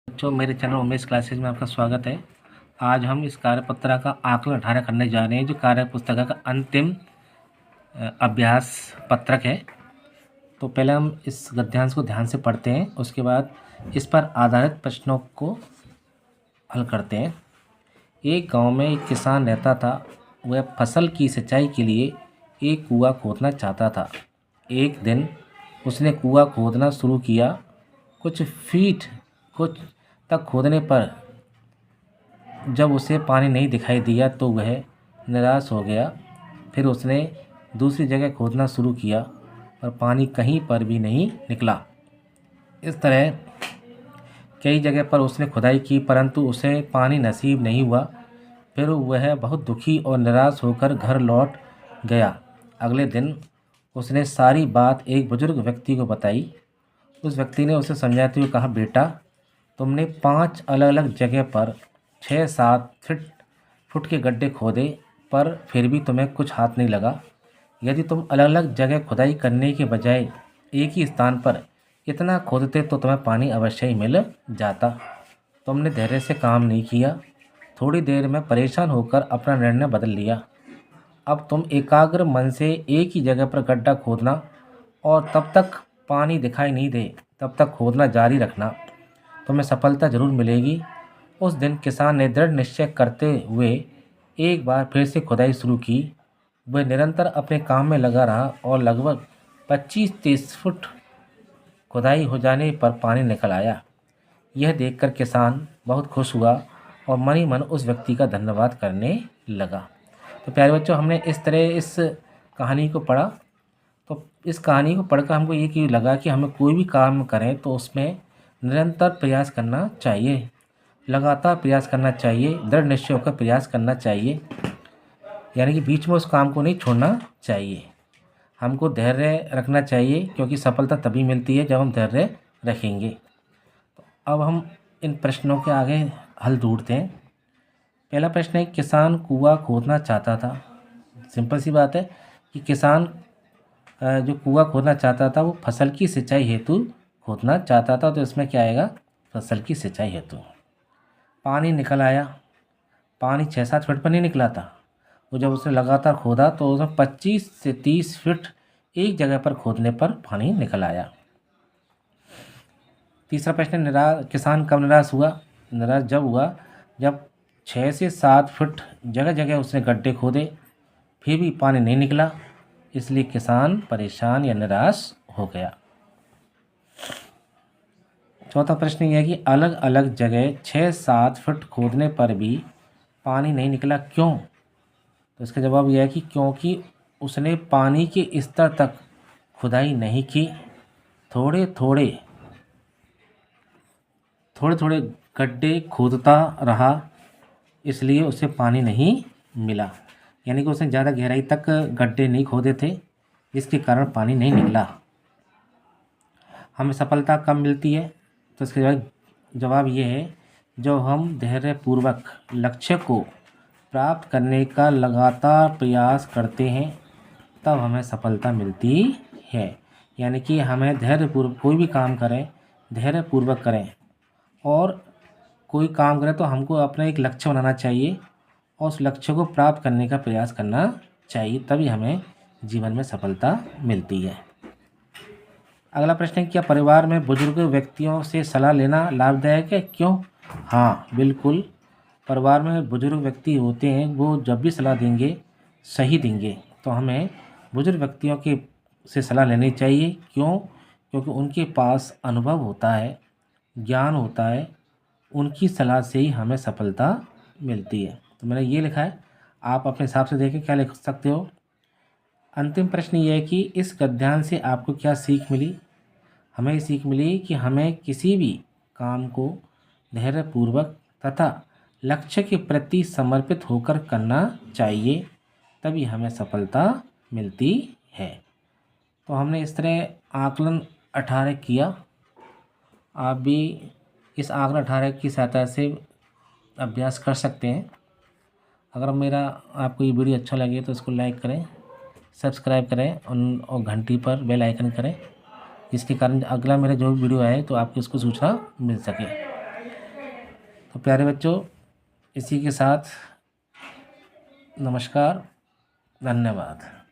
बच्चों, मेरे channel Umesh classes में आपका स्वागत है। आज हम इस कार्यपत्र का आकलन 18 करने जा रहे हैं, जो कार्य पुस्तिका का अंतिम अभ्यास पत्रक है। तो पहले हम इस गद्यांश को ध्यान से पढ़ते हैं, उसके बाद इस पर आधारित प्रश्नों को हल करते हैं। एक गांव में एक किसान रहता था। वह फसल की सिंचाई के लिए एक कुआं खोदना चाहता था। एक दिन उसने कुआं खोदना शुरू किया। कुछ फीट कुछ तक खोदने पर जब उसे पानी नहीं दिखाई दिया तो वह निराश हो गया। फिर उसने दूसरी जगह खोदना शुरू किया और पानी कहीं पर भी नहीं निकला। इस तरह कई जगह पर उसने खुदाई की, परंतु उसे पानी नसीब नहीं हुआ। फिर वह बहुत दुखी और निराश होकर घर लौट गया। अगले दिन उसने सारी बात एक बुजुर्ग व्यक्ति को बताई। उस व्यक्ति ने उसे समझाते हुए कहा, बेटा, तुमने 5 अलग अलग जगह पर 6-7 फुट के गड्ढे खोदे, पर फिर भी तुम्हें कुछ हाथ नहीं लगा। यदि तुम अलग अलग जगह खुदाई करने के बजाय एक ही स्थान पर इतना खोदते तो तुम्हें पानी अवश्य ही मिल जाता। तुमने धैर्य से काम नहीं किया। थोड़ी देर में परेशान होकर अपना निर्णय बदल लिया। अब तुम एकाग्र मन से एक ही जगह पर गड्ढा खोदना और तब तक पानी दिखाई नहीं दे तब तक खोदना जारी रखना। तुम्हें सफलता जरूर मिलेगी। उस दिन किसान ने दृढ़ निश्चय करते हुए एक बार फिर से खुदाई शुरू की। वह निरंतर अपने काम में लगा रहा और लगभग 25-30 फुट खुदाई हो जाने पर पानी निकल आया। यह देखकर किसान बहुत खुश हुआ और मन ही मन उस व्यक्ति का धन्यवाद करने लगा। तो प्यारे बच्चों, हमने इस तरह इस कहानी को पढ़ा। तो इस कहानी को पढ़कर हमको ये लगा कि हमें कोई भी काम करें तो उसमें निरंतर प्रयास करना चाहिए, लगातार प्रयास करना चाहिए, दृढ़ निश्चय होकर प्रयास करना चाहिए। यानी कि बीच में उस काम को नहीं छोड़ना चाहिए। हमको धैर्य रखना चाहिए, क्योंकि सफलता तभी मिलती है जब हम धैर्य रखेंगे। तो अब हम इन प्रश्नों के आगे हल ढूंढते हैं। पहला प्रश्न है, किसान कुआं खोदना चाहता था। सिंपल सी बात है कि किसान जो कुआं खोदना चाहता था वो फसल की सिंचाई हेतु खोदना चाहता था। तो इसमें क्या आएगा? फसल की सिंचाई हेतु। पानी निकल आया। पानी 6-7 फीट पर नहीं निकला था। वो जब उसने लगातार खोदा तो उसमें 25 से 30 फीट एक जगह पर खोदने पर पानी निकल आया। तीसरा प्रश्न, किसान कब निराश हुआ? निराश जब हुआ जब 6 से 7 फीट जगह जगह उसने गड्ढे खोदे, फिर भी पानी नहीं निकला, इसलिए किसान परेशान या निराश हो गया। चौथा प्रश्न यह है कि अलग अलग जगह 6-7 फुट खोदने पर भी पानी नहीं निकला, क्यों? तो इसका जवाब यह है कि क्योंकि उसने पानी के स्तर तक खुदाई नहीं की। थोड़े थोड़े गड्ढे खोदता रहा, इसलिए उसे पानी नहीं मिला। यानी कि उसने ज़्यादा गहराई तक गड्ढे नहीं खोदे थे, जिसके कारण पानी नहीं निकला। हमें सफलता कब मिलती है? तो इसका जवाब ये है, जब हम धैर्यपूर्वक लक्ष्य को प्राप्त करने का लगातार प्रयास करते हैं, तब हमें सफलता मिलती है। यानी कि हमें धैर्यपूर्वक कोई भी काम करें, धैर्यपूर्वक करें, और कोई काम करें तो हमको अपना एक लक्ष्य बनाना चाहिए और उस लक्ष्य को प्राप्त करने का प्रयास करना चाहिए, तभी हमें जीवन में सफलता मिलती है। अगला प्रश्न है, क्या परिवार में बुजुर्ग व्यक्तियों से सलाह लेना लाभदायक है? क्यों? हाँ, बिल्कुल। परिवार में बुजुर्ग व्यक्ति होते हैं, वो जब भी सलाह देंगे सही देंगे। तो हमें बुजुर्ग व्यक्तियों के से सलाह लेनी चाहिए। क्यों? क्योंकि उनके पास अनुभव होता है, ज्ञान होता है। उनकी सलाह से ही हमें सफलता मिलती है। तो मैंने ये लिखा है, आप अपने हिसाब से देखें क्या लिख सकते हो। अंतिम प्रश्न ये है कि इस गद्यांश से आपको क्या सीख मिली? हमें ये सीख मिली कि हमें किसी भी काम को धैर्यपूर्वक तथा लक्ष्य के प्रति समर्पित होकर करना चाहिए, तभी हमें सफलता मिलती है। तो हमने इस तरह आकलन 18 किया। आप भी इस आकलन 18 की सहायता से अभ्यास कर सकते हैं। अगर मेरा आपको ये वीडियो अच्छा लगे तो इसको लाइक करें, सब्सक्राइब करें और घंटी पर बेल आइकन करें, जिसके कारण अगला मेरा जो भी वीडियो आए तो आपको इसको सूचना मिल सके। तो प्यारे बच्चों, इसी के साथ नमस्कार, धन्यवाद।